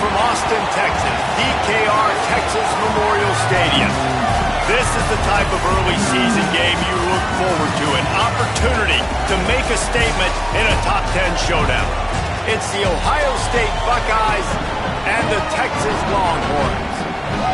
from Austin, Texas, DKR Texas Memorial Stadium. This is the type of early season game you look forward to, an opportunity to make a statement in a top 10 showdown. It's the Ohio State Buckeyes and the Texas Longhorns.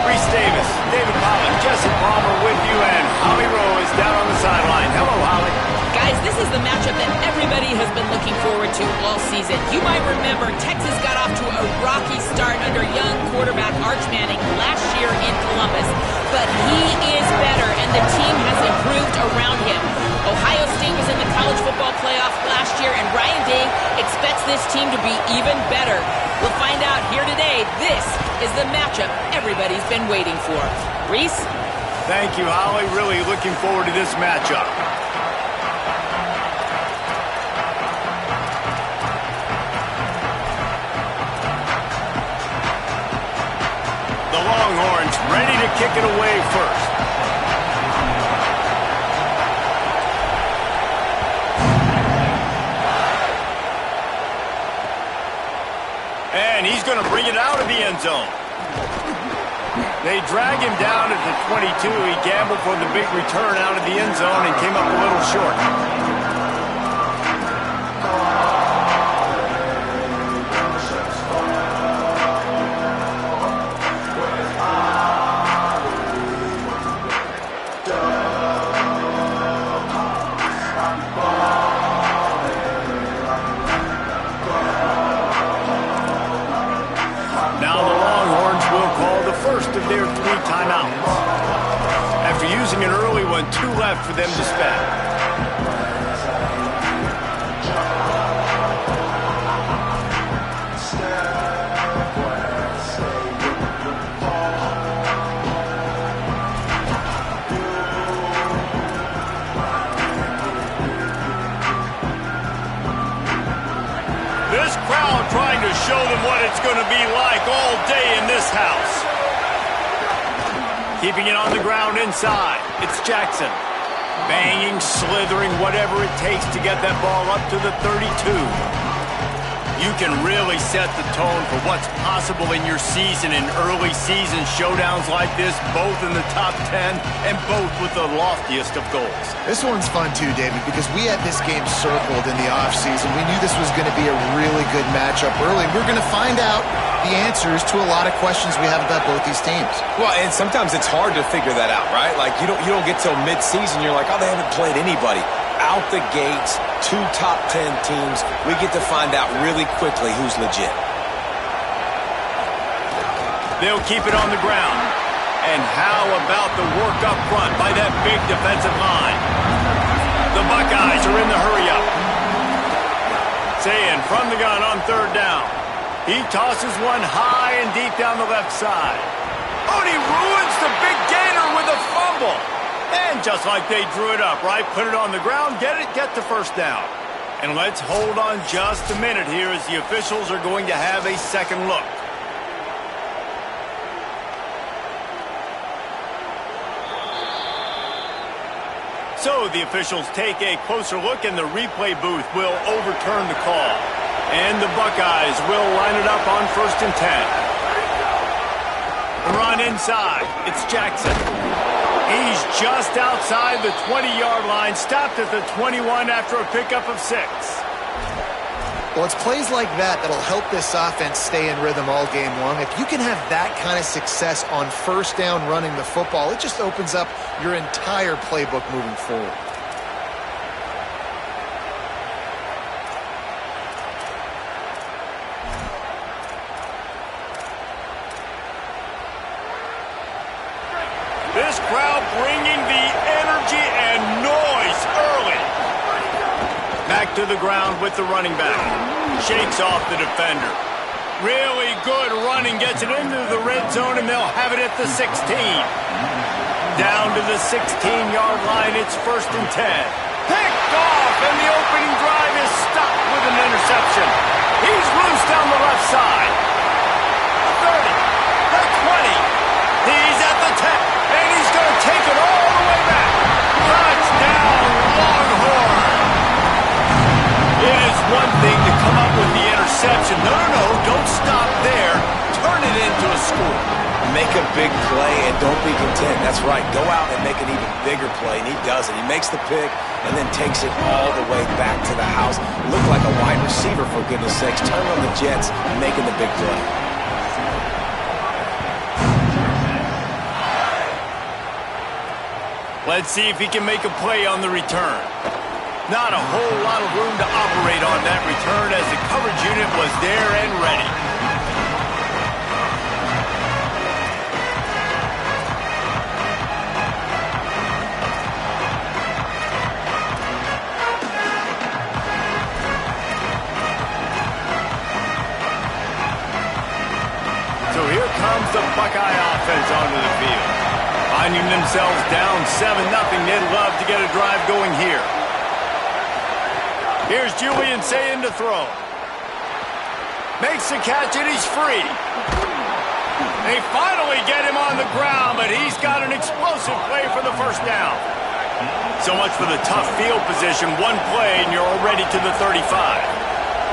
Reese Davis, David Pollock, Jesse Palmer with you, and Holly Rowe is down on the sideline. Hello, Holly. Guys, this is the matchup that everybody has been looking forward to all season. You might remember Texas got off to a rocky start under young quarterback Arch Manning last year in Columbus, but he is better, and the team has improved around him. Ohio State was in the college football playoff last year, and Ryan Day expects this team to be even better. We'll find out here today. This is the matchup everybody's been waiting for. Reese? Thank you, Holly. Really looking forward to this matchup. The Longhorns ready to kick it away first. And he's going to bring it out of the end zone. They drag him down at the 22. He gambled for the big return out of the end zone and came up a little short. Their 3 timeouts. After using an early one, 2 left for them to spend. This crowd trying to show them what it's going to be like all day in this house. Keeping it on the ground inside. It's Jackson. Banging, slithering, whatever it takes to get that ball up to the 32. You can really set the tone for what's possible in your season in early season showdowns like this, both in the top 10 and both with the loftiest of goals. This one's fun too, David, because we had this game circled in the offseason. We knew this was going to be a really good matchup early. We're going to find out the answers to a lot of questions we have about both these teams. Well, and sometimes it's hard to figure that out, right? Like, you don't get till mid-season, you're like, oh, they haven't played anybody. Out the gates, 2 top 10 teams, we get to find out really quickly who's legit. They'll keep it on the ground. And how about the work up front by that big defensive line? The Buckeyes are in the hurry-up. Saying from the gun on 3rd down. He tosses one high and deep down the left side. Oh, and he ruins the big gainer with a fumble. And just like they drew it up, right? Put it on the ground, get the first down. And let's hold on just a minute here as the officials are going to have a second look. So the officials take a closer look and the replay booth will overturn the call. And the Buckeyes will line it up on 1st and 10. The run inside. It's Jackson. He's just outside the 20-yard line, stopped at the 21 after a pickup of 6. Well, it's plays like that that'll help this offense stay in rhythm all game long. If you can have that kind of success on 1st down running the football, it just opens up your entire playbook moving forward. This crowd bringing the energy and noise early. Back to the ground with the running back. Shakes off the defender. Really good running. Gets it into the red zone, and they'll have it at the 16. Down to the 16-yard line. It's 1st and 10. Picked off, and the opening drive is stopped with an interception. He's loose down the left side. 30. The 20. He's at the 10. And he's going to take it all the way back. Touchdown, Longhorn. It is one thing to come up with the interception. No, don't stop there. Make a big play and don't be content. That's right. Go out and make an even bigger play, and he does it. He makes the pick and then takes it all the way back to the house. Looked like a wide receiver, for goodness sakes. Turn on the Jets, making the big play. Let's see if he can make a play on the return. Not a whole lot of room to operate on that return as the coverage unit was there and ready. So here comes the Buckeye offense onto the field. Finding themselves down 7-0, they'd love to get a drive going here. Here's Julian Sayin to throw. Makes the catch and he's free. They finally get him on the ground, but he's got an explosive play for the first down. So much for the tough field position. One play and you're already to the 35.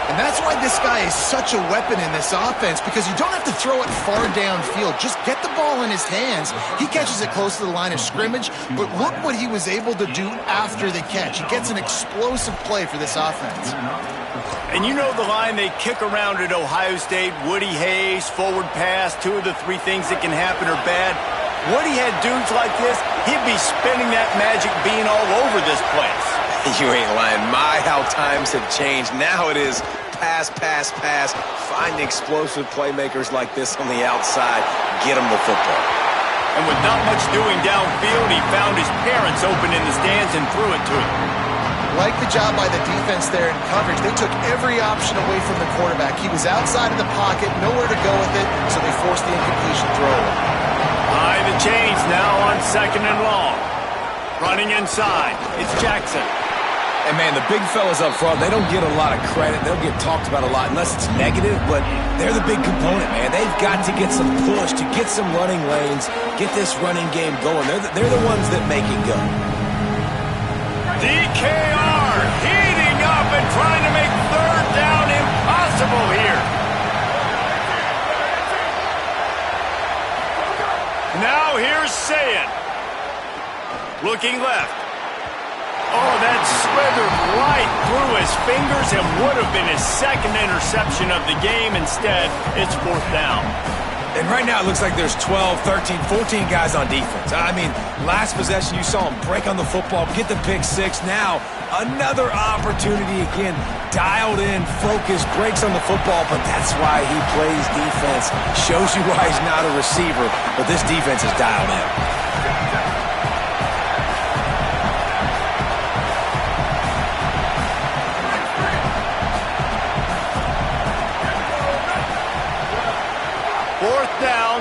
And that's why this guy is such a weapon in this offense, because you don't have to throw it far downfield. Just get the ball in his hands. He catches it close to the line of scrimmage, but look what he was able to do after the catch. He gets an explosive play for this offense. And you know the line they kick around at Ohio State, Woody Hayes, forward pass, 2 of the 3 things that can happen are bad. Woody had dudes like this, he'd be spinning that magic bean all over this place. You ain't lying. My, how times have changed. Now it is pass, pass, pass. Find explosive playmakers like this on the outside. Get them the football. And with not much doing downfield, he found his parents open in the stands and threw it to him. Like the job by the defense there in coverage. They took every option away from the quarterback. He was outside of the pocket, nowhere to go with it, so they forced the incompletion throw. High the chains now on 2nd and long. Running inside, it's Jackson. And, man, the big fellas up front, they don't get a lot of credit. They'll get talked about a lot unless it's negative, but they're the big component, man. They've got to get some push, to get some running lanes, get this running game going. They're the ones that make it go. DKR heating up and trying to make 3rd down impossible here. Now here's Sayin. Looking left. Oh, that slithered right through his fingers and would have been his 2nd interception of the game. Instead, it's 4th down. And right now it looks like there's 12, 13, 14 guys on defense. I mean, last possession you saw him break on the football, get the pick 6. Now another opportunity again. Dialed in, focused, breaks on the football, but that's why he plays defense. Shows you why he's not a receiver, but this defense is dialed in.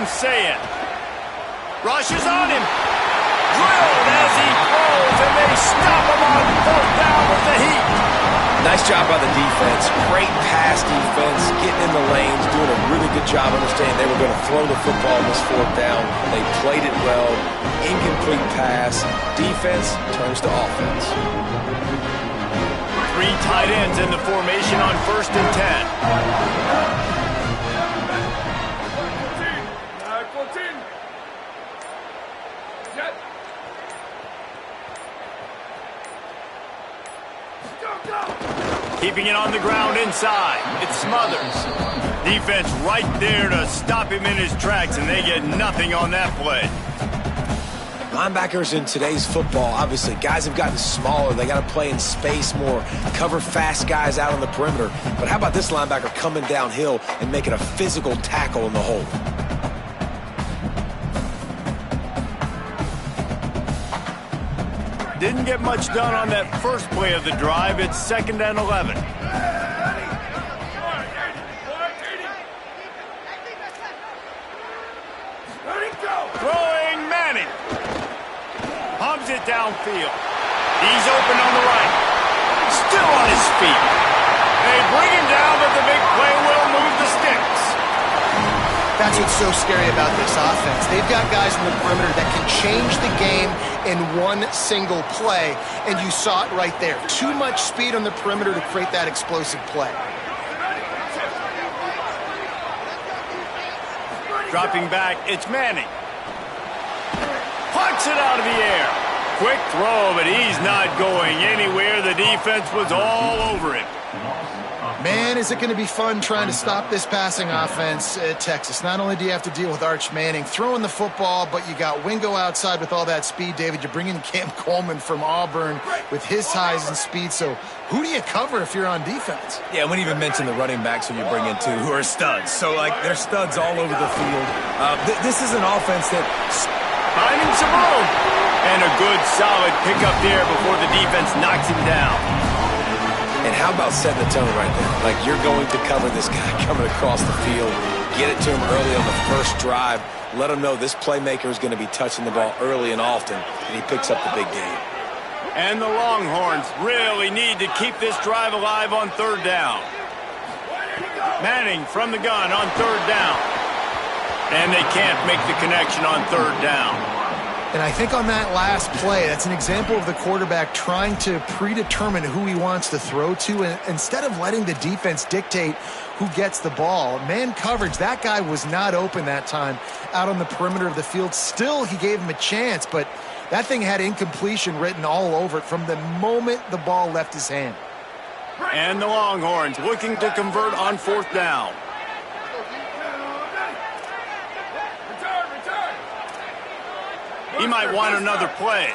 Sayin. Rushes on him. Drilled as he throws, and they stop him on 4th down with the heat. Nice job by the defense. Great pass defense, getting in the lanes, doing a really good job understanding they were going to throw the football on this 4th down. They played it well. Incomplete pass. Defense turns to offense. 3 tight ends in the formation on 1st and 10. Keeping it on the ground inside. It's Smothers. Defense right there to stop him in his tracks, and they get nothing on that play. Linebackers in today's football, obviously, guys have gotten smaller. They got to play in space more, cover fast guys out on the perimeter. But how about this linebacker coming downhill and making a physical tackle in the hole? Didn't get much done on that first play of the drive. It's 2nd and 11. Throwing Manning. Hums it downfield. He's open on the right. Still on his feet. They bring him down, but the big play will move the sticks. That's what's so scary about this offense. They've got guys in the perimeter that can change the game in one single play, and you saw it right there. Too much speed on the perimeter to create that explosive play. Dropping back, it's Manning. Pucks it out of the air. Quick throw, but he's not going anywhere. The defense was all over him. Man, is it going to be fun trying to stop this passing offense at Texas. Not only do you have to deal with Arch Manning throwing the football, but you got Wingo outside with all that speed, David. You bring in Cam Coleman from Auburn with his size and speed. So who do you cover if you're on defense? Yeah, we didn't even mention the running backs who you bring in, too, who are studs. So, like, they're studs all over the field. This is an offense that... Finding some room. And a good, solid pickup there before the defense knocks him down. And how about setting the tone right there? Like, you're going to cover this guy coming across the field, get it to him early on the first drive, let him know this playmaker is going to be touching the ball early and often, and he picks up the big game. And the Longhorns really need to keep this drive alive on third down. Manning from the gun on third down. And they can't make the connection on third down. And I think on that last play, that's an example of the quarterback trying to predetermine who he wants to throw to, and instead of letting the defense dictate who gets the ball. Man coverage, that guy was not open that time out on the perimeter of the field. Still, he gave him a chance, but that thing had incompletion written all over it from the moment the ball left his hand. And the Longhorns looking to convert on fourth down. He might want another play.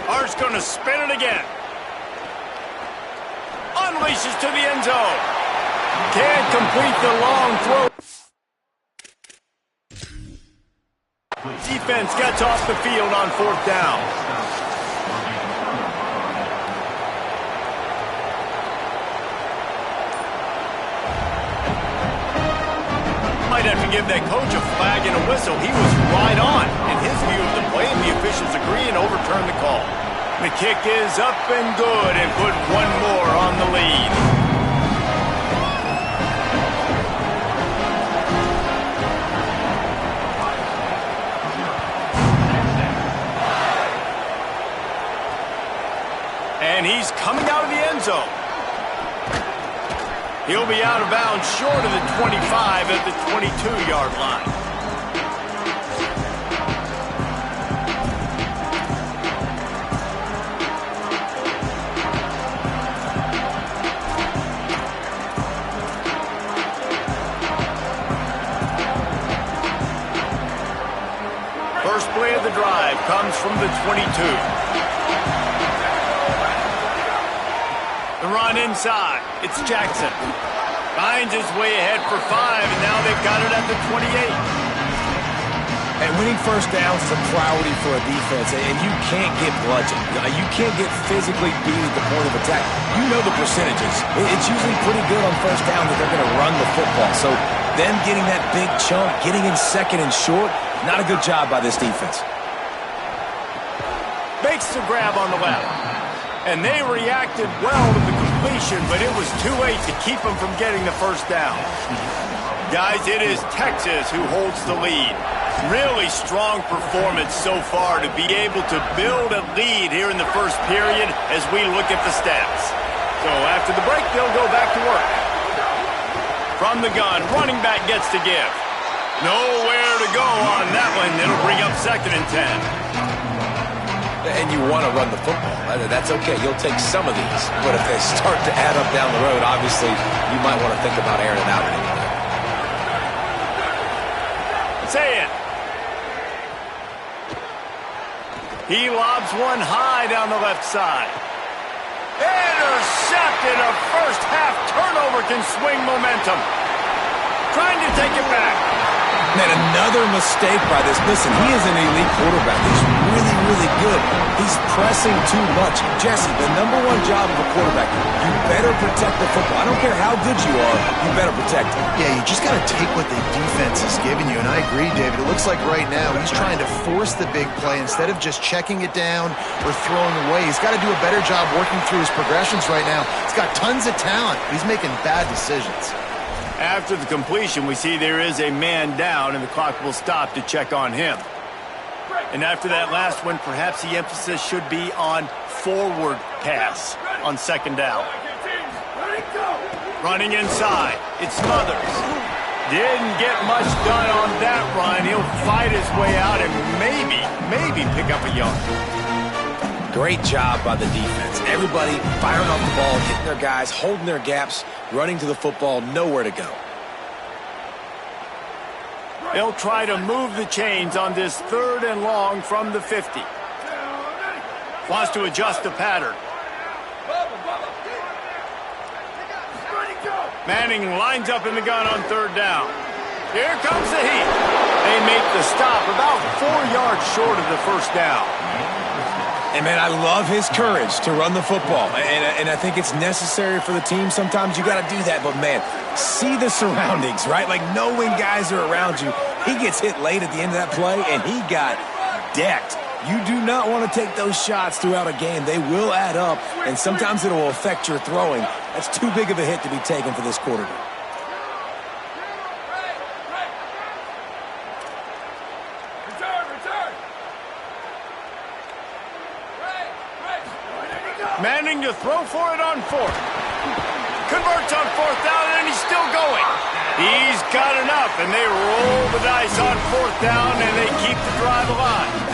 Art's going to spin it again. Unleashes to the end zone. Can't complete the long throw. Defense gets off the field on fourth down. Might have to give that coach a flag and a whistle. He was right on in his view of the play, and the officials agree and overturn the call. The kick is up and good, and put one more on the lead. And he's coming out of the end zone. He'll be out of bounds short of the 25 at the 22-yard line. First play of the drive comes from the 22. The run inside. It's Jackson. Finds his way ahead for 5, and now they've got it at the 28. And winning first downs is a priority for a defense, and you can't get bludgeoned. You can't get physically beat at the point of attack. You know the percentages. It's usually pretty good on first down that they're going to run the football. So them getting that big chunk, getting in second and short, not a good job by this defense. Makes the grab on the left. And they reacted well to the completion, but it was too late to keep them from getting the first down. Guys, it is Texas who holds the lead. Really strong performance so far to be able to build a lead here in the first period as we look at the stats. So after the break, they'll go back to work. From the gun, running back gets to give. Nowhere to go on that one. It'll bring up 2nd and 10. And you want to run the football. That's okay. You'll take some of these. But if they start to add up down the road, obviously, you might want to think about airing it out a little bit. Say it. He lobs one high down the left side. Intercepted. A first-half turnover can swing momentum. Trying to take it back. Man, another mistake by this. Listen, he is an elite quarterback. He's really, really good. He's pressing too much. Jesse, the #1 job of a quarterback, you better protect the football. I don't care how good you are, you better protect it. Yeah, you just got to take what the defense is giving you, and I agree, David. It looks like right now he's trying to force the big play instead of just checking it down or throwing away. He's got to do a better job working through his progressions right now. He's got tons of talent. He's making bad decisions. After the completion, we see there is a man down, and the clock will stop to check on him. And after that last one, perhaps the emphasis should be on forward pass on 2nd down. Running inside. It's Smothers. Didn't get much done on that run. He'll fight his way out and maybe pick up a yard. Great job by the defense. Everybody firing off the ball, hitting their guys, holding their gaps, running to the football, nowhere to go. They'll try to move the chains on this 3rd and long from the 50. Wants to adjust the pattern. Manning lines up in the gun on 3rd down. Here comes the heat. They make the stop about 4 yards short of the 1st down. And, man, I love his courage to run the football. And I think it's necessary for the team. Sometimes you got to do that. But, man, see the surroundings, right? Like, know when guys are around you. He gets hit late at the end of that play, and he got decked. You do not want to take those shots throughout a game. They will add up, and sometimes it will affect your throwing. That's too big of a hit to be taken for this quarterback. Manning to throw for it on 4th. Converts on 4th down, and he's still going. He's got enough, and they roll the dice on 4th down, and they keep the drive alive.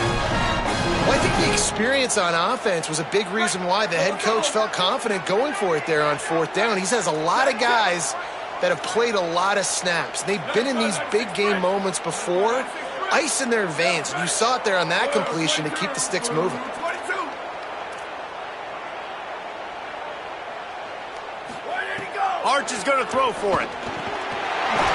Well, I think the experience on offense was a big reason why the head coach felt confident going for it there on 4th down. He has a lot of guys that have played a lot of snaps. They've been in these big game moments before, ice in their veins. And you saw it there on that completion to keep the sticks moving. Arch is going to throw for it.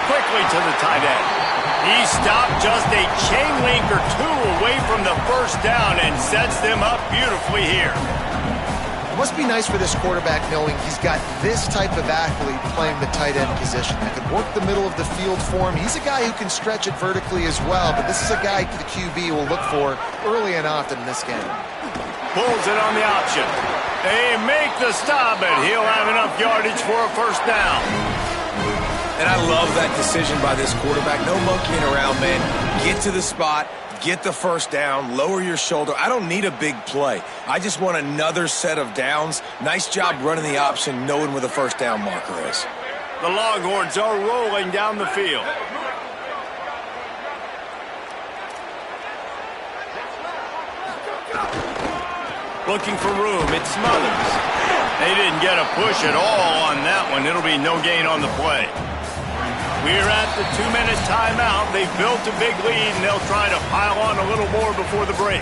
Quickly to the tight end. He stopped just a chain link or 2 away from the 1st down and sets them up beautifully here. It must be nice for this quarterback knowing he's got this type of athlete playing the tight end position that could work the middle of the field for him. He's a guy who can stretch it vertically as well, but this is a guy the QB will look for early and often in this game. Pulls it on the option. They make the stop, and he'll have enough yardage for a 1st down. And I love that decision by this quarterback. No monkeying around, man. Get to the spot, get the 1st down, lower your shoulder. I don't need a big play. I just want another set of downs. Nice job running the option, knowing where the 1st down marker is. The Longhorns are rolling down the field. Looking for room, it's Smothers. They didn't get a push at all on that one. It'll be no gain on the play. We're at the 2-minute timeout. They've built a big lead, and they'll try to pile on a little more before the break.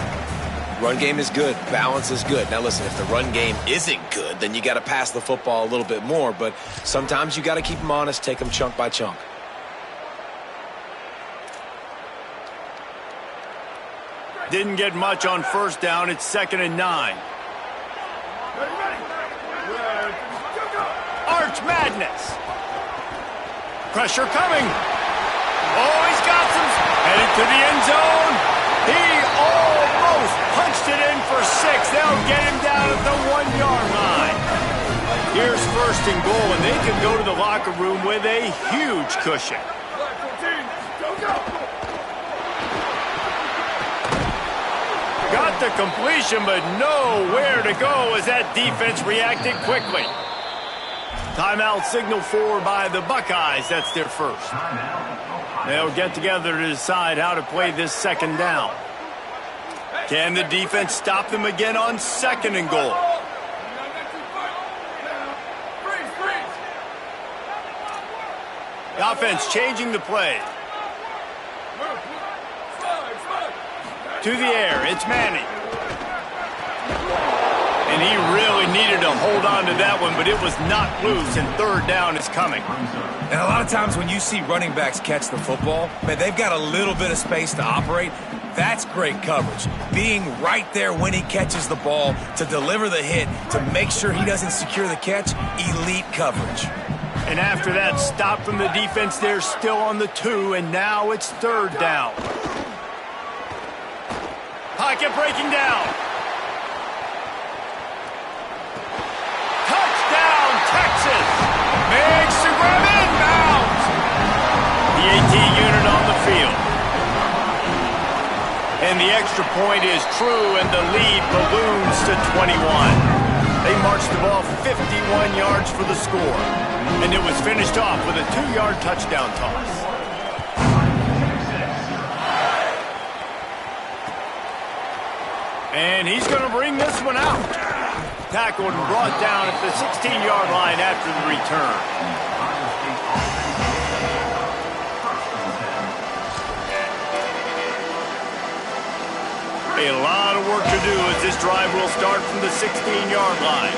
Run game is good. Balance is good. Now, listen, if the run game isn't good, then you got to pass the football a little bit more. But sometimes you got to keep them honest, take them chunk by chunk. Didn't get much on 1st down. It's 2nd and 9. Arch Madness. Pressure coming. Oh, he's got some. Headed to the end zone. He almost punched it in for 6. They'll get him down at the 1-yard line. Here's 1st and goal, and they can go to the locker room with a huge cushion. Got the completion, but nowhere to go as that defense reacted quickly. Timeout signal for by the Buckeyes. That's their 1st. They'll get together to decide how to play this 2nd down. Can the defense stop them again on 2nd and goal? The offense changing the play. To the air, it's Manning. And he really needed to hold on to that one, but it was not loose, and 3rd down is coming. And a lot of times when you see running backs catch the football, man, they've got a little bit of space to operate. That's great coverage. Being right there when he catches the ball to deliver the hit, to make sure he doesn't secure the catch, elite coverage. And after that stop from the defense, they're still on the 2, and now it's 3rd down. Pocket breaking down. Touchdown, Texas. Makes the grab inbounds. The AT unit on the field. And the extra point is true, and the lead balloons to 21. They march the ball 51 yards for the score. And it was finished off with a 2-yard touchdown toss. And he's going to bring this one out. Tackled and brought down at the 16-yard line after the return. A lot of work to do as this drive will start from the 16-yard line.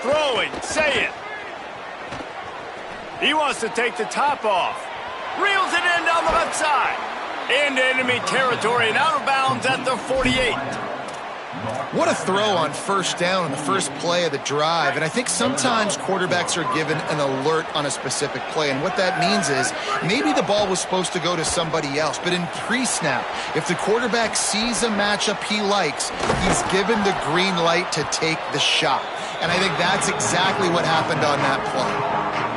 Throwing, say it. He wants to take the top off. Reels it in down the left side. Into enemy territory and out of bounds at the 48. What a throw on first down in the first play of the drive. And I think sometimes quarterbacks are given an alert on a specific play. And what that means is maybe the ball was supposed to go to somebody else. But in pre-snap, if the quarterback sees a matchup he likes, he's given the green light to take the shot. And I think that's exactly what happened on that play.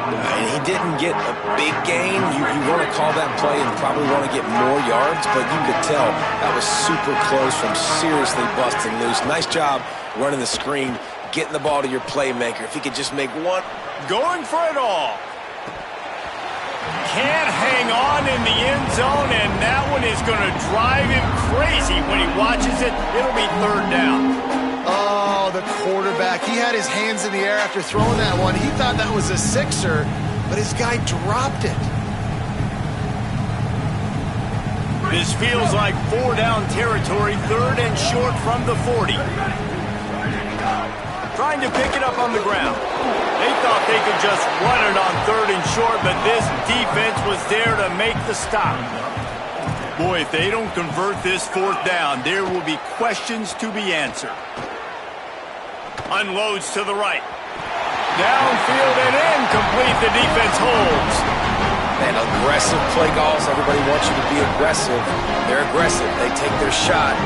And he didn't get a big gain. You want to call that play and probably want to get more yards, but you could tell that was super close from seriously busting loose. Nice job running the screen, getting the ball to your playmaker. If he could just make one. Going for it all. Can't hang on in the end zone, and that one is going to drive him crazy when he watches it. It'll be third down. Oh, the quarterback. He had his hands in the air after throwing that one. He thought that was a sixer, but his guy dropped it. This feels like 4-down territory, third and short from the 40. Trying to pick it up on the ground. They thought they could just run it on third and short, but this defense was there to make the stop. Boy, if they don't convert this fourth down, there will be questions to be answered. Unloads to the right. Downfield and incomplete. The defense holds. And aggressive play calls. Everybody wants you to be aggressive. They're aggressive. They take their shot.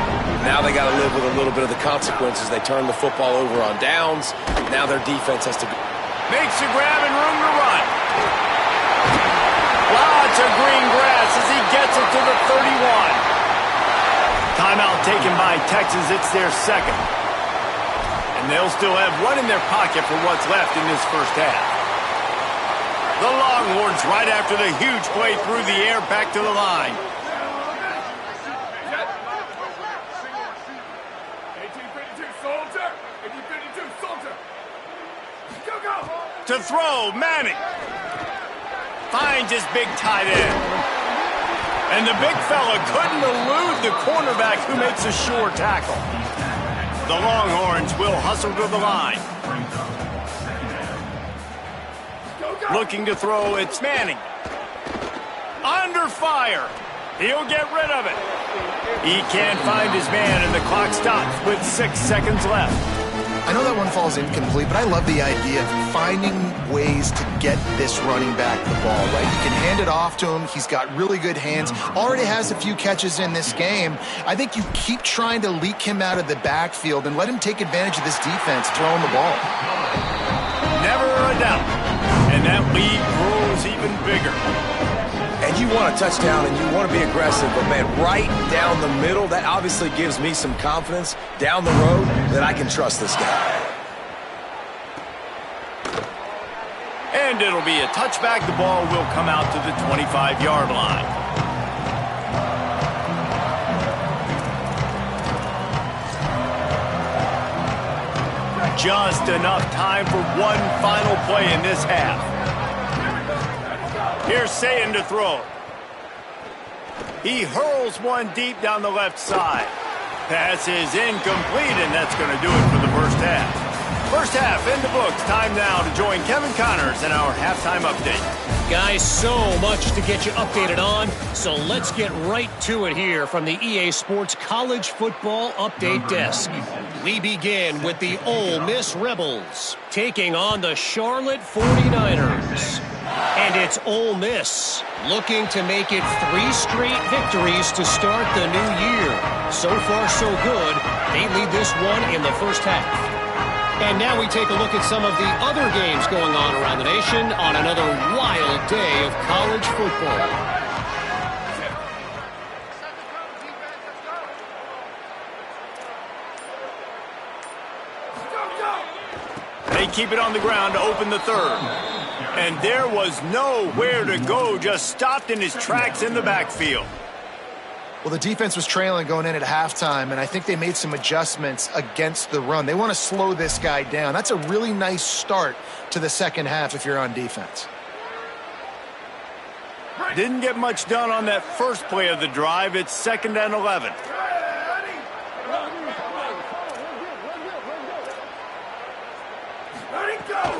Now they got to live with a little bit of the consequences. They turn the football over on downs. Now their defense has to go. Makes a grab and room to run. Lots of green grass as he gets it to the 31. Timeout taken by Texas. It's their second. And they'll still have one in their pocket for what's left in this first half. The Longhorns right after the huge play through the air back to the line. 1852 soldier. 1852 soldier. Go, go. To throw, Manning. Finds his big tight end. And the big fella couldn't elude the cornerback who makes a sure tackle. The Longhorns will hustle to the line. Looking to throw, it's Manning. Under fire. He'll get rid of it. He can't find his man, and the clock stops with 6 seconds left. I know that one falls incomplete, but I love the idea of finding ways to get this running back the ball, right? You can hand it off to him. He's got really good hands. Already has a few catches in this game. I think you keep trying to leak him out of the backfield and let him take advantage of this defense throwing the ball. Never a doubt. And that lead grows even bigger. And you want a touchdown and you want to be aggressive, but man, right down the middle, that obviously gives me some confidence down the road that I can trust this guy. And it'll be a touchback. The ball will come out to the 25-yard line. Just enough time for one final play in this half. Here's Sayin to throw. He hurls one deep down the left side. Pass is incomplete, and that's going to do it for the first half. First half in the books. Time now to join Kevin Connors in our halftime update. Guys, so much to get you updated on, so let's get right to it here from the EA Sports College Football Update Desk. We begin with the Ole Miss Rebels taking on the Charlotte 49ers. And it's Ole Miss looking to make it 3 straight victories to start the new year. So far, so good. They lead this one in the first half. And now we take a look at some of the other games going on around the nation on another wild day of college football. They keep it on the ground to open the third. And there was nowhere to go, just stopped in his tracks in the backfield. Well, the defense was trailing going in at halftime, and I think they made some adjustments against the run. They want to slow this guy down. That's a really nice start to the second half if you're on defense. Didn't get much done on that first play of the drive. It's 2nd and 11.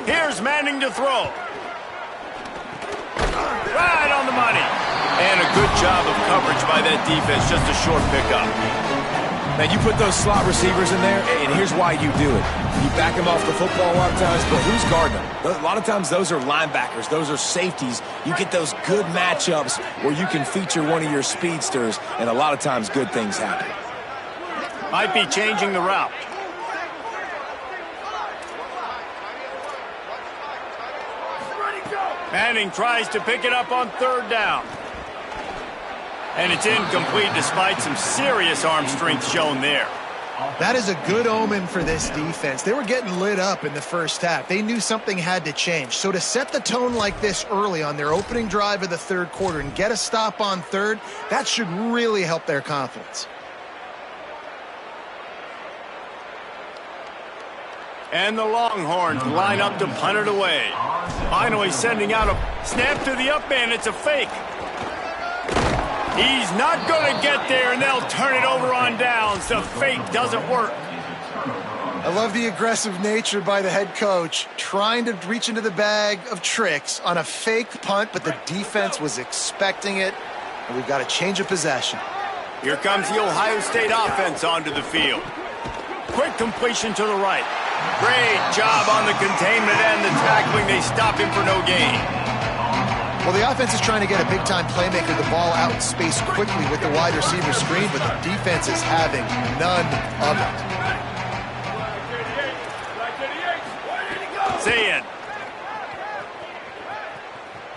Here's Manning to throw. Right on the money. And a good job of coverage by that defense. Just a short pickup. Now, you put those slot receivers in there, and here's why you do it. You back them off the football a lot of times, but who's guarding them? A lot of times those are linebackers. Those are safeties. You get those good matchups where you can feature one of your speedsters, and a lot of times good things happen. Might be changing the route. Manning tries to pick it up on 3rd down. And it's incomplete despite some serious arm strength shown there. That is a good omen for this defense. They were getting lit up in the first half. They knew something had to change. So to set the tone like this early on their opening drive of the third quarter and get a stop on 3rd, that should really help their confidence. And the Longhorns line up to punt it away. Finally sending out a snap to the up man. It's a fake. He's not going to get there, and they'll turn it over on downs. The fake doesn't work. I love the aggressive nature by the head coach, trying to reach into the bag of tricks on a fake punt, but the defense was expecting it, and we've got a change of possession. Here comes the Ohio State offense onto the field. Quick completion to the right. Great job on the containment and the tackling. They stop him for no gain. Well, the offense is trying to get a big-time playmaker the ball out in space quickly with the wide receiver screen, but the defense is having none of it. Say it.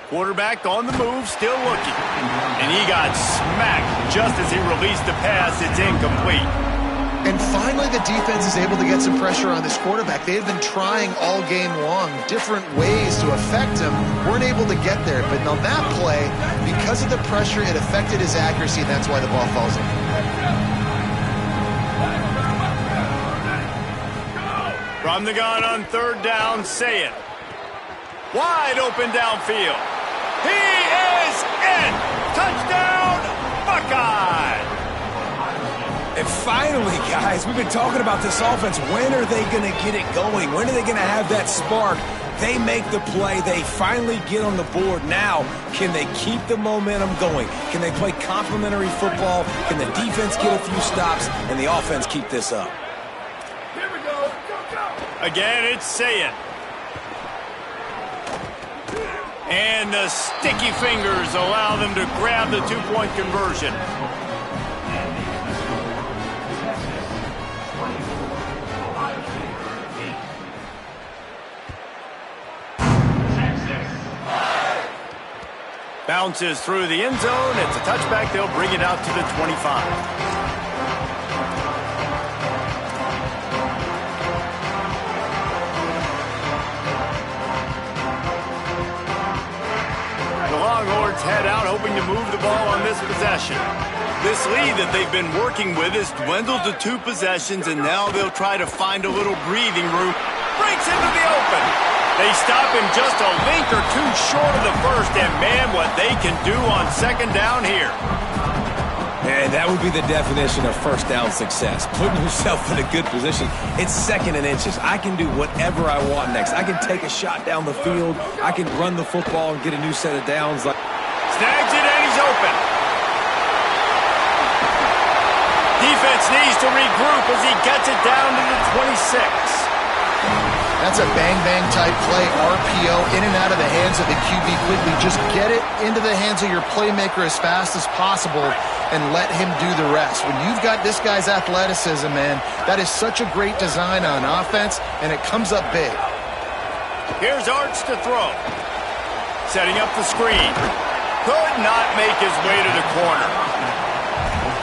Quarterback on the move, still looking. And he got smacked just as he released the pass. It's incomplete. And finally, the defense is able to get some pressure on this quarterback. They have been trying all game long different ways to affect him. Weren't able to get there. But on that play, because of the pressure, it affected his accuracy, and that's why the ball falls in. From the gun on 3rd down, say it. Wide open downfield. He is in. Touchdown, Buckeye. And finally, guys, we've been talking about this offense. When are they going to get it going? When are they going to have that spark? They make the play. They finally get on the board. Now, can they keep the momentum going? Can they play complementary football? Can the defense get a few stops and the offense keep this up? Here we go. Go, go. Again, it's Saying. And the sticky fingers allow them to grab the 2-point conversion. Bounces through the end zone. It's a touchback. They'll bring it out to the 25. The Longhorns head out, hoping to move the ball on this possession. This lead that they've been working with has dwindled to 2 possessions, and now they'll try to find a little breathing room. Breaks into the open. They stop him just a link or 2 short of the first, and man, what they can do on 2nd down here. And that would be the definition of first down success. Putting yourself in a good position. It's 2nd and inches. I can do whatever I want next. I can take a shot down the field. I can run the football and get a new set of downs. Snags it, and he's open. Defense needs to regroup as he gets it down to the 26. That's a bang-bang type play, RPO, in and out of the hands of the QB quickly. Just get it into the hands of your playmaker as fast as possible and let him do the rest. When you've got this guy's athleticism, man, that is such a great design on offense, and it comes up big. Here's Arch to throw. Setting up the screen. Could not make his way to the corner.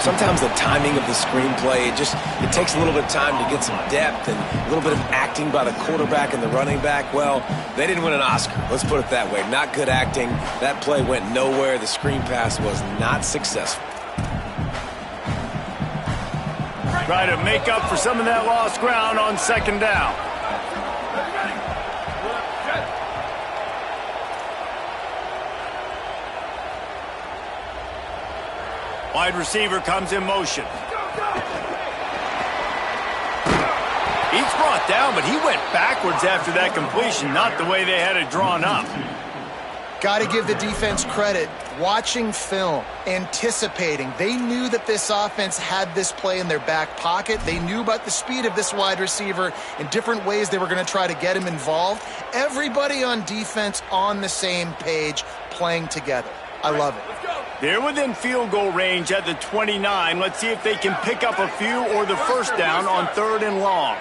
sometimes the timing of the screenplay, it takes a little bit of time to get some depth and a little bit of acting by the quarterback and the running back. Well, they didn't win an Oscar. Let's put it that way. Not good acting. That play went nowhere. The screen pass was not successful. Try to make up for some of that lost ground on second down. Wide receiver comes in motion. He's brought down, but he went backwards after that completion, not the way they had it drawn up. Got to give the defense credit. Watching film, anticipating. They knew that this offense had this play in their back pocket. They knew about the speed of this wide receiver and different ways they were going to try to get him involved. Everybody on defense on the same page, playing together. I love it. They're within field goal range at the 29. Let's see if they can pick up a few or the first down on third and long.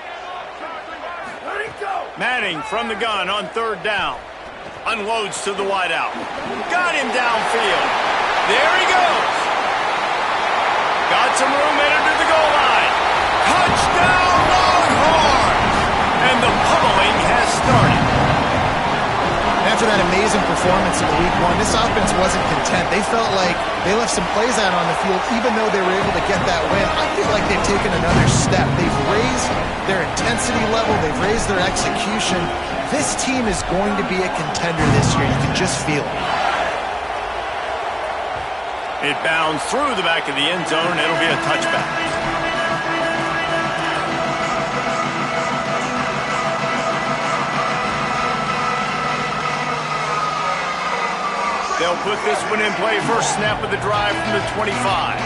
Manning from the gun on third down. Unloads to the wideout. Got him downfield. There he goes. Got some room headed to the goal line. Touchdown Longhorns! And the pummeling has started. After that amazing performance in week one, this offense wasn't content. They felt like they left some plays out on the field, even though they were able to get that win. I feel like they've taken another step. They've raised their intensity level. They've raised their execution. This team is going to be a contender this year. You can just feel it. It bounds through the back of the end zone. It'll be a touchback. They'll put this one in play. First snap of the drive from the 25.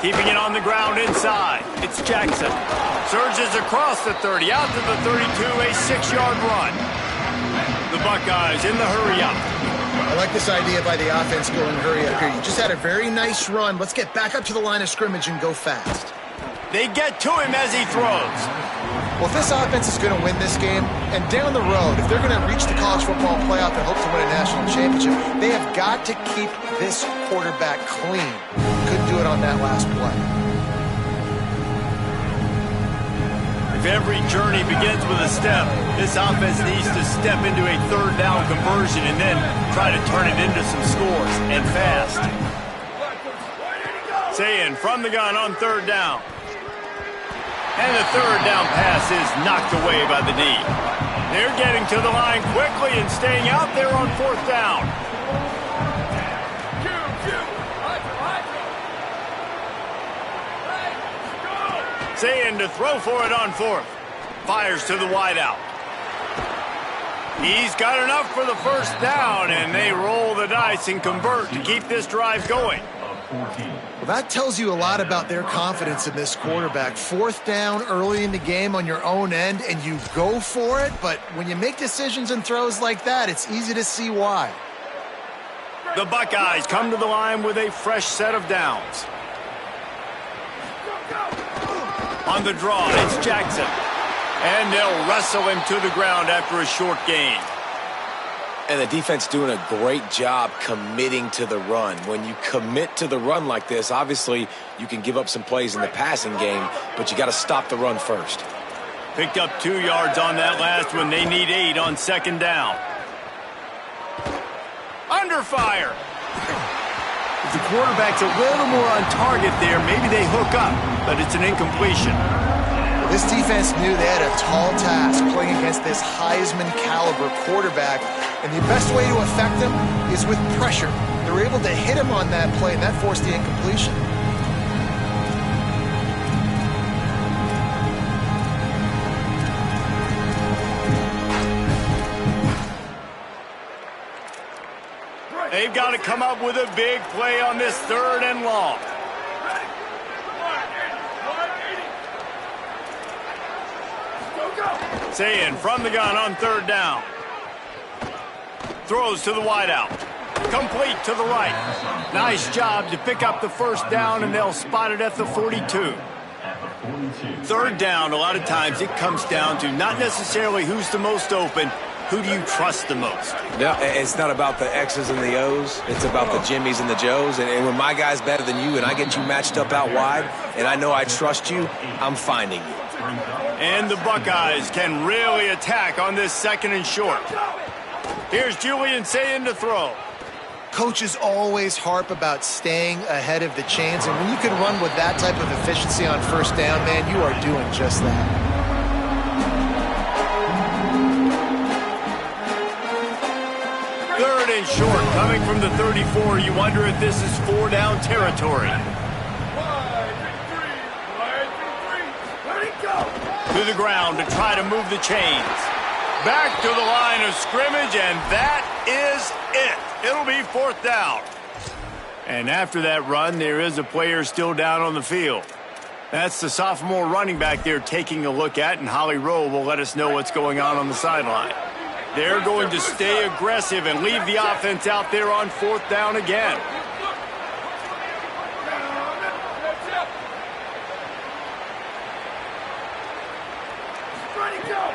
Keeping it on the ground inside. It's Jackson. Surges across the 30, out to the 32, a 6-yard run. The Buckeyes in the hurry-up. I like this idea by the offense going hurry-up here. You just had a very nice run. Let's get back up to the line of scrimmage and go fast. They get to him as he throws. Well, if this offense is going to win this game, and down the road, if they're going to reach the college football playoff and hope to win a national championship, they have got to keep this quarterback clean. Couldn't do it on that last play. If every journey begins with a step, this offense needs to step into a third down conversion and then try to turn it into some scores, and fast. Sayin from the gun on third down. And the third down pass is knocked away by the knee. They're getting to the line quickly and staying out there on fourth down. Sayin to throw for it on fourth. Fires to the wideout. He's got enough for the first down, and they roll the dice and convert to keep this drive going. Well, that tells you a lot about their confidence in this quarterback. Fourth down early in the game on your own end, and you go for it, but when you make decisions and throws like that, it's easy to see why. The Buckeyes come to the line with a fresh set of downs. On the draw, it's Jackson. And they'll wrestle him to the ground after a short gain. And the defense doing a great job committing to the run. When you commit to the run like this, obviously you can give up some plays in the passing game, but you got to stop the run first. Picked up 2 yards on that last one. They need 8 on second down. Under fire. If the quarterback's a little more on target there, maybe they hook up, but it's an incompletion. This defense knew they had a tall task playing against this Heisman caliber quarterback, and the best way to affect him is with pressure. They were able to hit him on that play, and that forced the incompletion. They've got to come up with a big play on this third and long. Sayin from the gun on third down. Throws to the wideout. Complete to the right. Nice job to pick up the first down, and they'll spot it at the 42. Third down, a lot of times it comes down to not necessarily who's the most open, Who do you trust the most? No, it's not about the X's and the O's. It's about the Jimmys and the Joes. And when my guy's better than you and I get you matched up out wide and I know I trust you, I'm finding you. And the Buckeyes can really attack on this 2nd and short. Here's Julian Sayin to throw. Coaches always harp about staying ahead of the chains, and when you can run with that type of efficiency on 1st down, man, you are doing just that. Third and short, coming from the 34. You wonder if this is 4-down territory. To the ground to try to move the chains. Back to the line of scrimmage, and that is it. It'll be 4th down. And after that run, there is a player still down on the field. That's the sophomore running back they're taking a look at, and Holly Rowe will let us know what's going on the sideline. They're going to stay aggressive and leave the offense out there on 4th down again.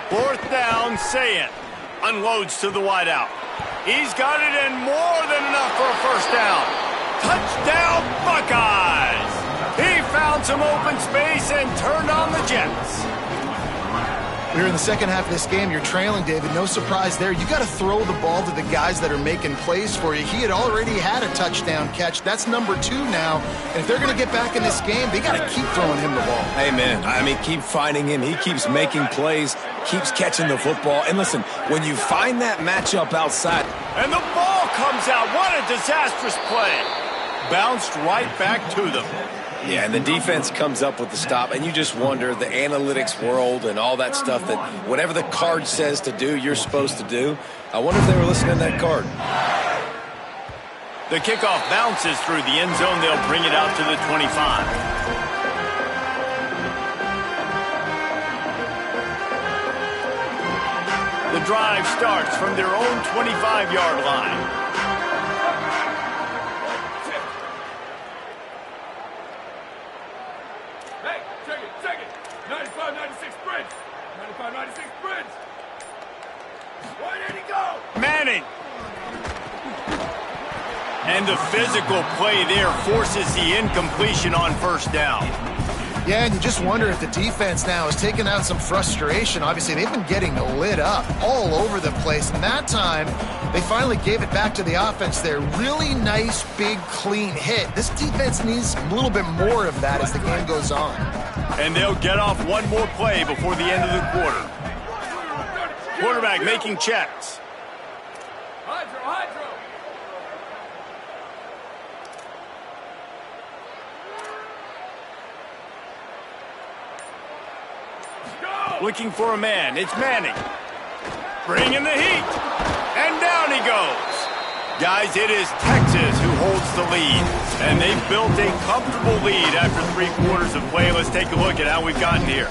Fourth down, Sayin unloads to the wideout. He's got it and more than enough for a 1st down. Touchdown, Buckeyes! He found some open space and turned on the Jets. We're in the 2nd half of this game. You're trailing, David. No surprise there. You got to throw the ball to the guys that are making plays for you. He had already had a touchdown catch. That's number 2 now. And if they're going to get back in this game, they got to keep throwing him the ball. Amen. I mean, keep finding him. He keeps making plays, keeps catching the football. And listen, when you find that matchup outside. And the ball comes out. What a disastrous play. Bounced right back to them. Yeah, and the defense comes up with the stop, and you just wonder, the analytics world and all that stuff, that whatever the card says to do, you're supposed to do. I wonder if they were listening to that card. The kickoff bounces through the end zone. They'll bring it out to the 25. The drive starts from their own 25-yard line. Manning. And the physical play there forces the incompletion on 1st down. Yeah, and you just wonder if the defense now is taking out some frustration. Obviously, they've been getting lit up all over the place. And that time, they finally gave it back to the offense there. Really nice, big, clean hit. This defense needs a little bit more of that as the game goes on. And they'll get off one more play before the end of the quarter. Quarterback making checks. Looking for a man. It's Manning. Bringing the heat. And down he goes. Guys, it is Texas who holds the lead. And they've built a comfortable lead after 3 quarters of play. Let's take a look at how we've gotten here.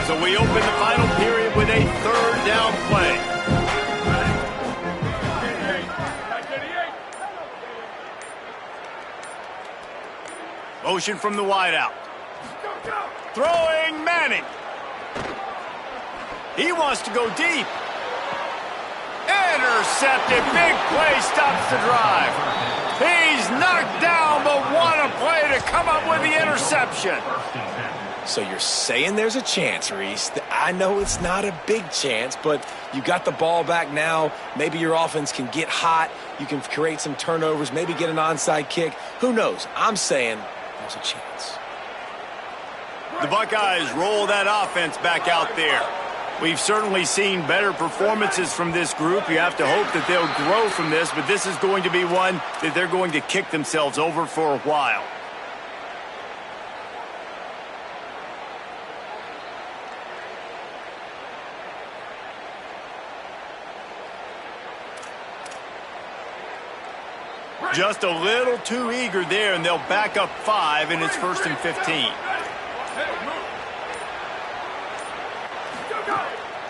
So we open the final period with a 3rd down play. Motion from the wideout. Throwing Manning. He wants to go deep. Intercepted. Big play stops the drive. He's knocked down, but what a play to come up with the interception. So you're saying there's a chance, Reese. I know it's not a big chance, but you got the ball back now. Maybe your offense can get hot. You can create some turnovers, maybe get an onside kick. Who knows? I'm saying there's a chance. The Buckeyes roll that offense back out there. We've certainly seen better performances from this group. You have to hope that they'll grow from this, but this is going to be one that they're going to kick themselves over for a while. Just a little too eager there, and they'll back up 5, and it's 1st and 15.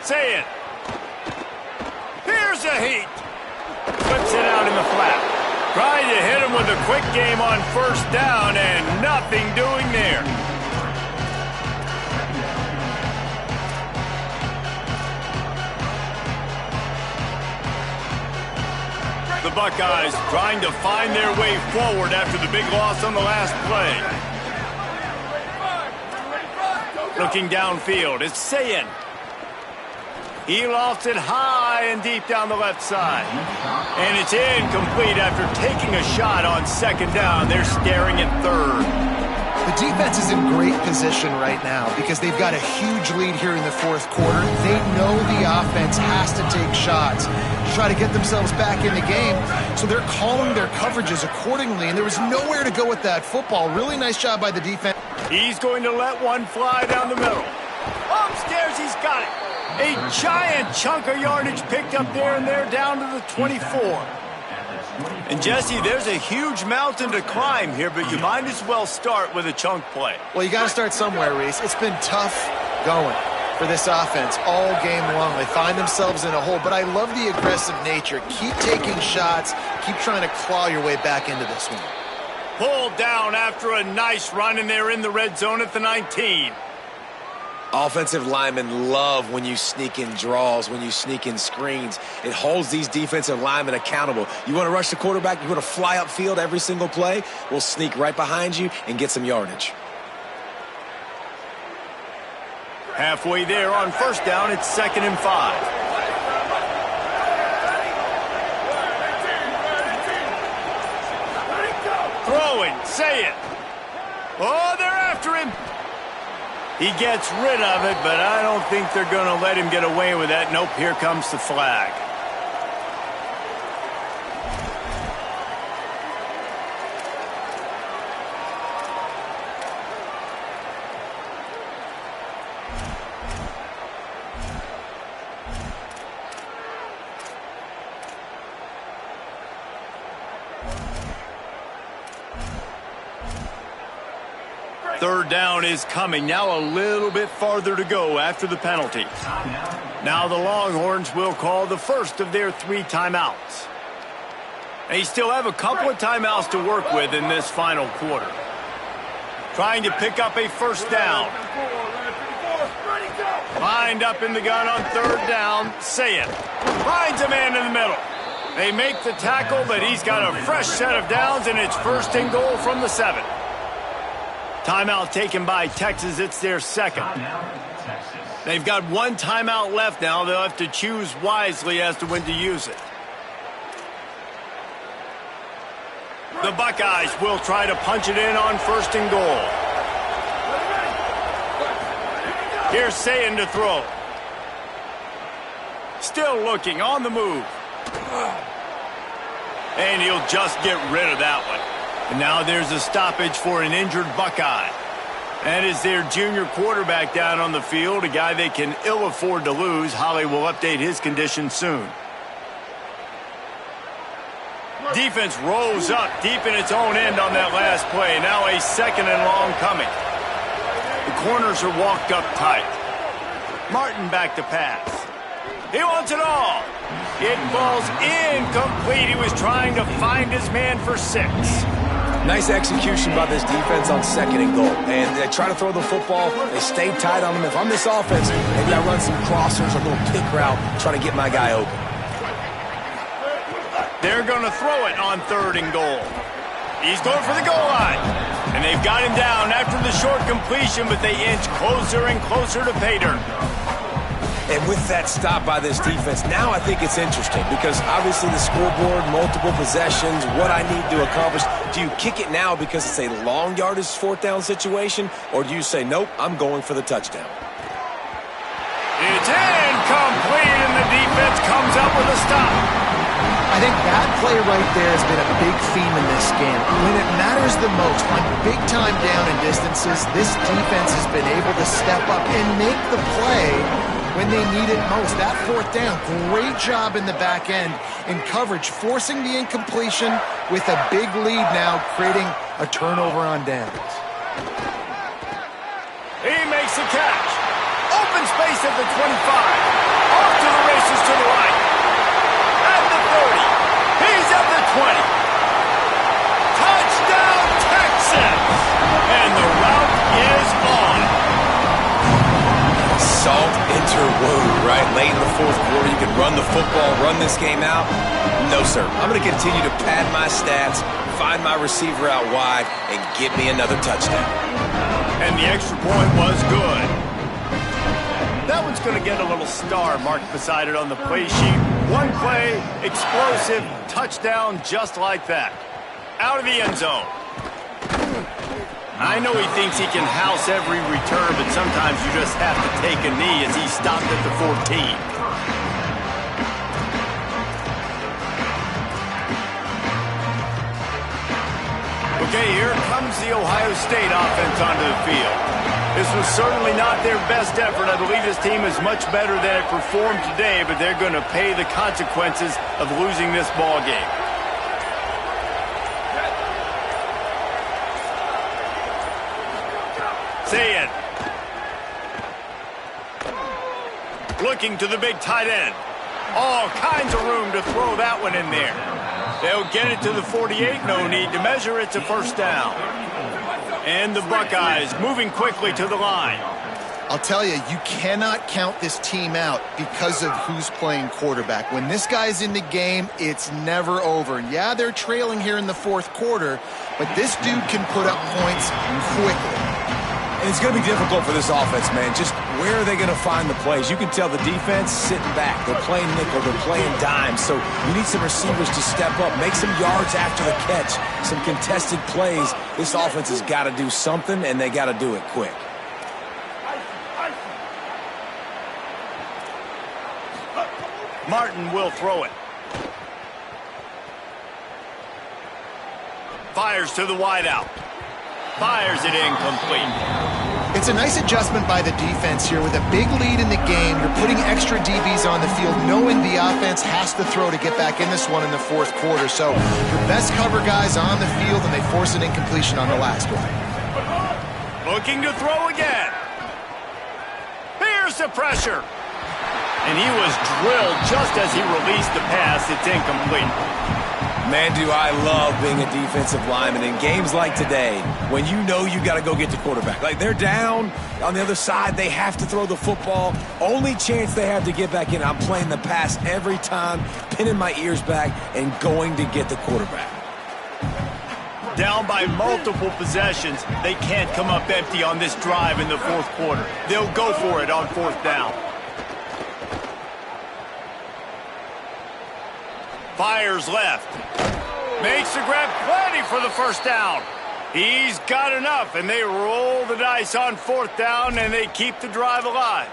Say it. Here's a heat. Flips it out in the flat. Trying to hit him with a quick game on 1st down, and nothing doing there. The Buckeyes trying to find their way forward after the big loss on the last play. Looking downfield, it's Sayin. He lofts it high and deep down the left side. And it's incomplete after taking a shot on second down. They're staring at third. The defense is in great position right now because they've got a huge lead here in the fourth quarter. They know the offense has to take shots to try to get themselves back in the game. So they're calling their coverages accordingly, and there was nowhere to go with that football. Really nice job by the defense. He's going to let one fly down the middle. Upstairs, he's got it. A giant chunk of yardage picked up there, and they're down to the 24. And, Jesse, there's a huge mountain to climb here, but you might as well start with a chunk play. Well, you got to start somewhere, Reese. It's been tough going for this offense all game long. They find themselves in a hole, but I love the aggressive nature. Keep taking shots. Keep trying to claw your way back into this one. Pulled down after a nice run, and they're in the red zone at the 19. Offensive linemen love when you sneak in draws, when you sneak in screens. It holds these defensive linemen accountable. You want to rush the quarterback, you want to fly upfield every single play, we'll sneak right behind you and get some yardage. Halfway there on first down, it's 2nd and 5. Throwing, say it. Oh, they're after him. He gets rid of it, but I don't think they're going to let him get away with that. Nope, here comes the flag. Third down is coming. Now a little bit farther to go after the penalty. Now the Longhorns will call the first of their 3 timeouts. They still have a couple of timeouts to work with in this final quarter. Trying to pick up a first down. Lined up in the gun on third down. Say it. Finds a man in the middle. They make the tackle, but he's got a fresh set of downs, and it's 1st and goal from the 7. Timeout taken by Texas. It's their 2nd. They've got 1 timeout left now. They'll have to choose wisely as to when to use it. The Buckeyes will try to punch it in on 1st and goal. Here's Sayin to throw. Still looking on the move. And he'll just get rid of that one. And now there's a stoppage for an injured Buckeye. That is their junior quarterback down on the field, a guy they can ill afford to lose. Holly will update his condition soon. Defense rolls up deep in its own end on that last play. Now a 2nd and long coming. The corners are walked up tight. Martin back to pass. He wants it all. It falls incomplete. He was trying to find his man for 6. Nice execution by this defense on 2nd and goal. And they try to throw the football. They stay tight on them. If I'm this offense, maybe I run some crossers, a little pick route, try to get my guy open. They're going to throw it on 3rd and goal. He's going for the goal line. And they've got him down after the short completion, but they inch closer and closer to pay dirt. And with that stop by this defense, now I think it's interesting because obviously the scoreboard, multiple possessions, what I need to accomplish. Do you kick it now because it's a long yardage 4th down situation, or do you say, nope, I'm going for the touchdown? It's incomplete, and the defense comes up with a stop. I think that play right there has been a big theme in this game. When it matters the most, on big-time down and distances, this defense has been able to step up and make the play when they need it most. That 4th down, great job in the back end in coverage, forcing the incompletion with a big lead now, creating a turnover on downs. He makes the catch. Open space at the 25. Off to the races to the right. At the 30. He's at the 20. Touchdown, Texas! And the route is on. Salt into wound, right? late in the fourth quarter, you can run the football, run this game out. No, sir. I'm going to continue to pad my stats, find my receiver out wide, and get me another touchdown. And the extra point was good. That one's going to get a little star marked beside it on the play sheet. One play, explosive, touchdown just like that. Out of the end zone. I know he thinks he can house every return, but sometimes you just have to take a knee as he stopped at the 14. Okay, here comes the Ohio State offense onto the field. This was certainly not their best effort. I believe this team is much better than it performed today, but they're going to pay the consequences of losing this ball game. Say it. Looking to the big tight end. All kinds of room to throw that one in there. They'll get it to the 48. No need to measure. It's a first down. And the Buckeyes moving quickly to the line. I'll tell you, you cannot count this team out because of who's playing quarterback. When this guy's in the game, it's never over. Yeah, they're trailing here in the fourth quarter, but this dude can put up points quickly. And it's going to be difficult for this offense, man. Just where are they going to find the plays? You can tell the defense sitting back. They're playing nickel. They're playing dime. So you need some receivers to step up, make some yards after the catch, some contested plays. This offense has got to do something, and they got to do it quick. Martin will throw it. Fires to the wideout. Fires it incomplete. It's a nice adjustment by the defense here. With a big lead in the game, you're putting extra DBs on the field, knowing the offense has to throw to get back in this one in the fourth quarter. So your best cover guys on the field, and they force an incompletion on the last one. Looking to throw again. Here's the pressure. And he was drilled just as he released the pass. It's incomplete. Man, do I love being a defensive lineman in games like today when you know you got to go get the quarterback. Like, they're down on the other side. They have to throw the football. Only chance they have to get back in. I'm playing the pass every time, pinning my ears back, and going to get the quarterback. Down by multiple possessions. They can't come up empty on this drive in the fourth quarter. They'll go for it on fourth down. Fires left. Makes the grab, plenty for the first down. He's got enough, and they roll the dice on fourth down, and they keep the drive alive.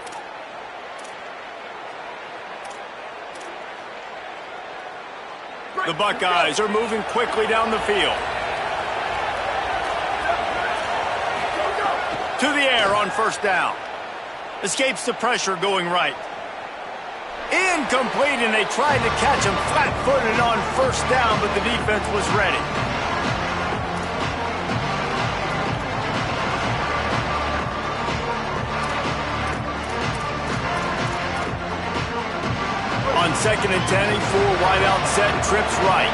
The Buckeyes are moving quickly down the field. To the air on first down. Escapes the pressure going right. Incomplete, and they tried to catch him flat-footed on first down, but the defense was ready. On 2nd and 10, a full wideout set, trips right.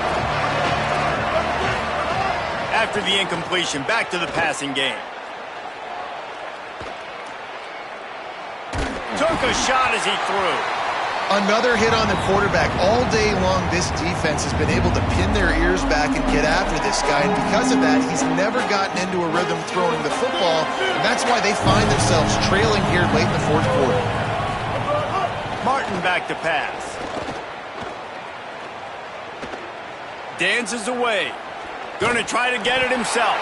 After the incompletion, back to the passing game. Took a shot as he threw. Another hit on the quarterback. All day long, this defense has been able to pin their ears back and get after this guy. And because of that, he's never gotten into a rhythm throwing the football. And that's why they find themselves trailing here late in the fourth quarter. Martin back to pass. Dances away. Going to try to get it himself.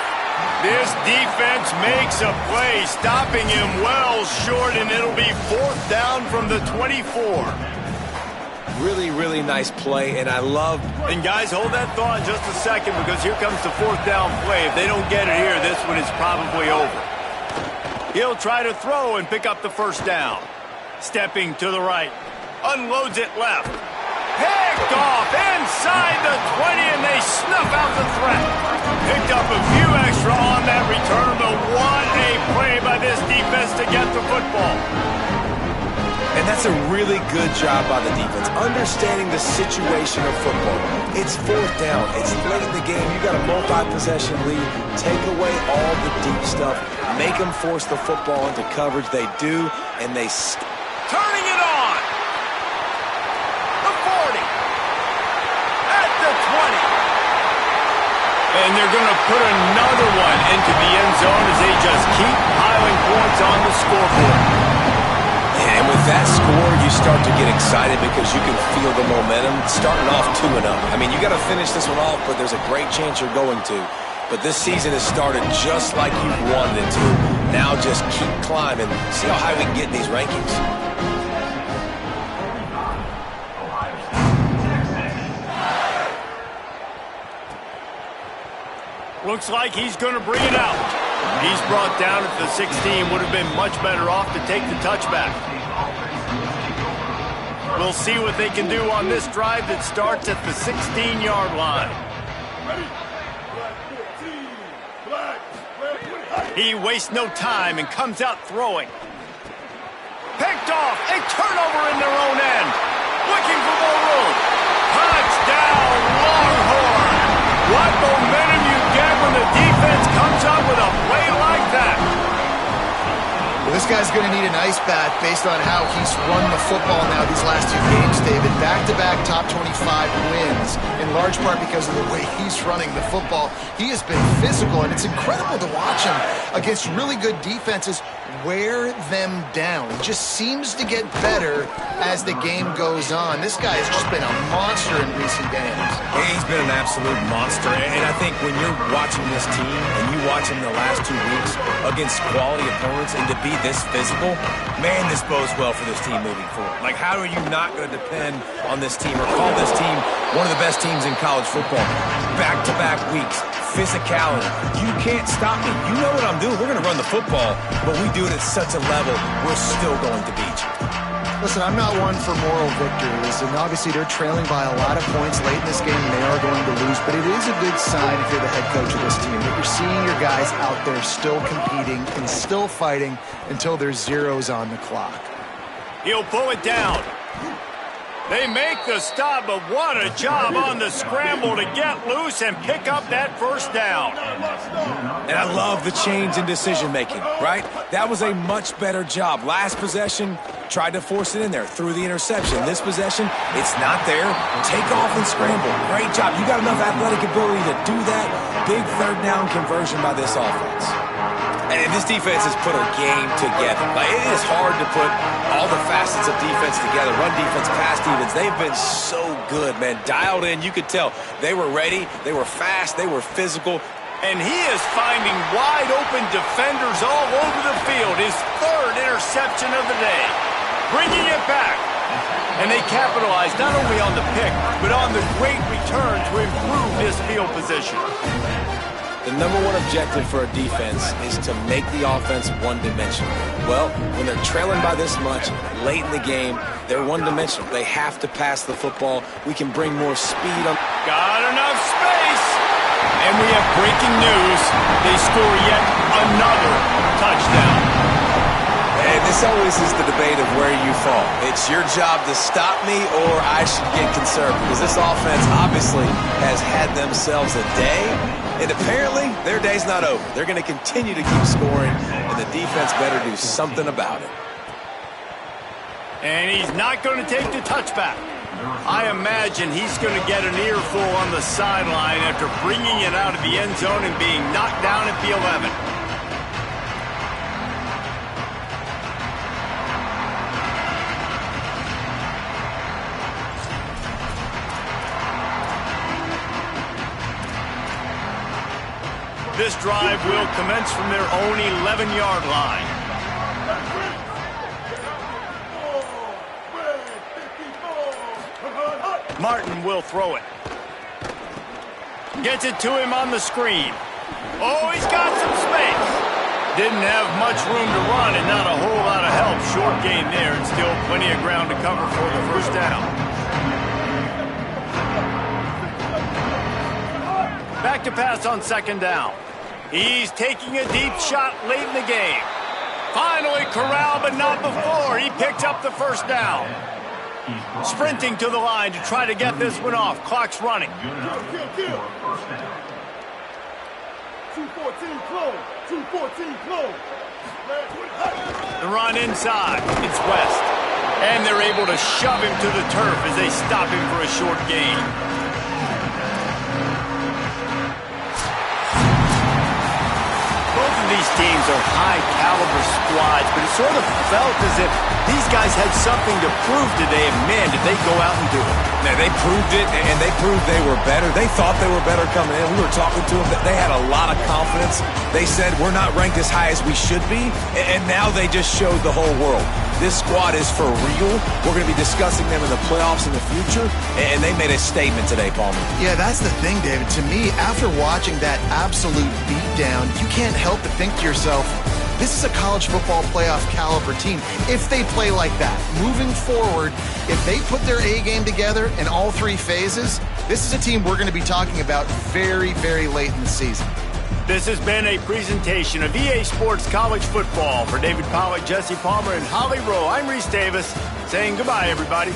This defense makes a play, stopping him well short, and it'll be fourth down from the 24. Really, really nice play, and I love... And guys, hold that thought just a second, because here comes the fourth down play. If they don't get it here, this one is probably over. He'll try to throw and pick up the first down. Stepping to the right. Unloads it left. Picked off inside the 20, and they snuff out the threat. Picked up a few extra on that return, but what a play by this defense to get the football. And that's a really good job by the defense, understanding the situation of football. It's fourth down. It's late in the game. You got a multi-possession lead. Take away all the deep stuff. Make them force the football into coverage. They do, and they... Turning it on. And they're going to put another one into the end zone as they just keep piling points on the scoreboard. And with that score, you start to get excited because you can feel the momentum starting off 2-0. I mean, you got to finish this one off, but there's a great chance you're going to. But this season has started just like you wanted it to. Now just keep climbing. See how high we can get in these rankings. Looks like he's going to bring it out. He's brought down at the 16. Would have been much better off to take the touchback. We'll see what they can do on this drive that starts at the 16-yard line. He wastes no time and comes out throwing. Picked off. A turnover in their own end. Looking for more room. Touchdown, Longhorn. What momentum you get when the defense comes up with a play like that. Well, this guy's going to need an ice bath based on how he's run the football now these last two games, David. Back-to-back top 25 wins, in large part because of the way he's running the football. He has been physical, and it's incredible to watch him against really good defenses wear them down. He just seems to get better as the game goes on. This guy has just been a monster in recent games. He's been an absolute monster, and I think when you're watching this team and you watch him the last 2 weeks against quality opponents and to be this physical, man, this bodes well for this team moving forward. Like, how are you not going to depend on this team or call this team one of the best teams in college football? Back-to-back weeks, physicality. You can't stop me. You know what I'm doing. We're going to run the football, but we do it at such a level, we're still going to beat you. Listen, I'm not one for moral victories, and obviously they're trailing by a lot of points late in this game, and they are going to lose, but it is a good sign if you're the head coach of this team that you're seeing your guys out there still competing and still fighting until there's zeros on the clock. He'll pull it down. They make the stop, but what a job on the scramble to get loose and pick up that first down. And I love the change in decision-making, right? That was a much better job. Last possession, tried to force it in there, threw the interception. This possession, it's not there. Take off and scramble. Great job. You got enough athletic ability to do that. Big third down conversion by this offense. And this defense has put a game together. Like, it is hard to put all the facets of defense together. Run defense, pass defense. They've been so good, man. Dialed in. You could tell they were ready. They were fast. They were physical. And he is finding wide-open defenders all over the field. His third interception of the day. Bringing it back. And they capitalized not only on the pick, but on the great return to improve this field position. The number one objective for a defense is to make the offense one-dimensional. Well, when they're trailing by this much, late in the game, they're one-dimensional. They have to pass the football. We can bring more speed on. Got enough space. And we have breaking news. They score yet another touchdown. And this always is the debate of where you fall. It's your job to stop me, or I should get conservative. Because this offense obviously has had themselves a day. And apparently, their day's not over. They're going to continue to keep scoring, and the defense better do something about it. And he's not going to take the touchback. I imagine he's going to get an earful on the sideline after bringing it out of the end zone and being knocked down at the 11. This drive will commence from their own 11-yard line. Martin will throw it. Gets it to him on the screen. Oh, he's got some space. Didn't have much room to run and not a whole lot of help. Short gain there and still plenty of ground to cover for the first down. Back to pass on second down. He's taking a deep shot late in the game. Finally corralled, but not before. He picks up the first down. Sprinting to the line to try to get this one off. Clock's running. 214 close. 214 close. The run inside. It's West. And they're able to shove him to the turf as they stop him for a short gain. are high-caliber squads, but it sort of felt as if these guys had something to prove today, and man, did they go out and do it. Now, they proved it, and they proved they were better. They thought they were better coming in. We were talking to them. They had a lot of confidence. They said, we're not ranked as high as we should be, and now they just showed the whole world. This squad is for real. We're going to be discussing them in the playoffs in the future, and they made a statement today, Palmer. Yeah, that's the thing, David. To me, after watching that absolute beatdown, you can't help but think to yourself, this is a college football playoff caliber team. If they play like that, moving forward, if they put their A game together in all three phases, this is a team we're going to be talking about very, very late in the season. This has been a presentation of EA Sports College Football. For David Pollack, Jesse Palmer, and Holly Rowe, I'm Reese Davis saying goodbye, everybody.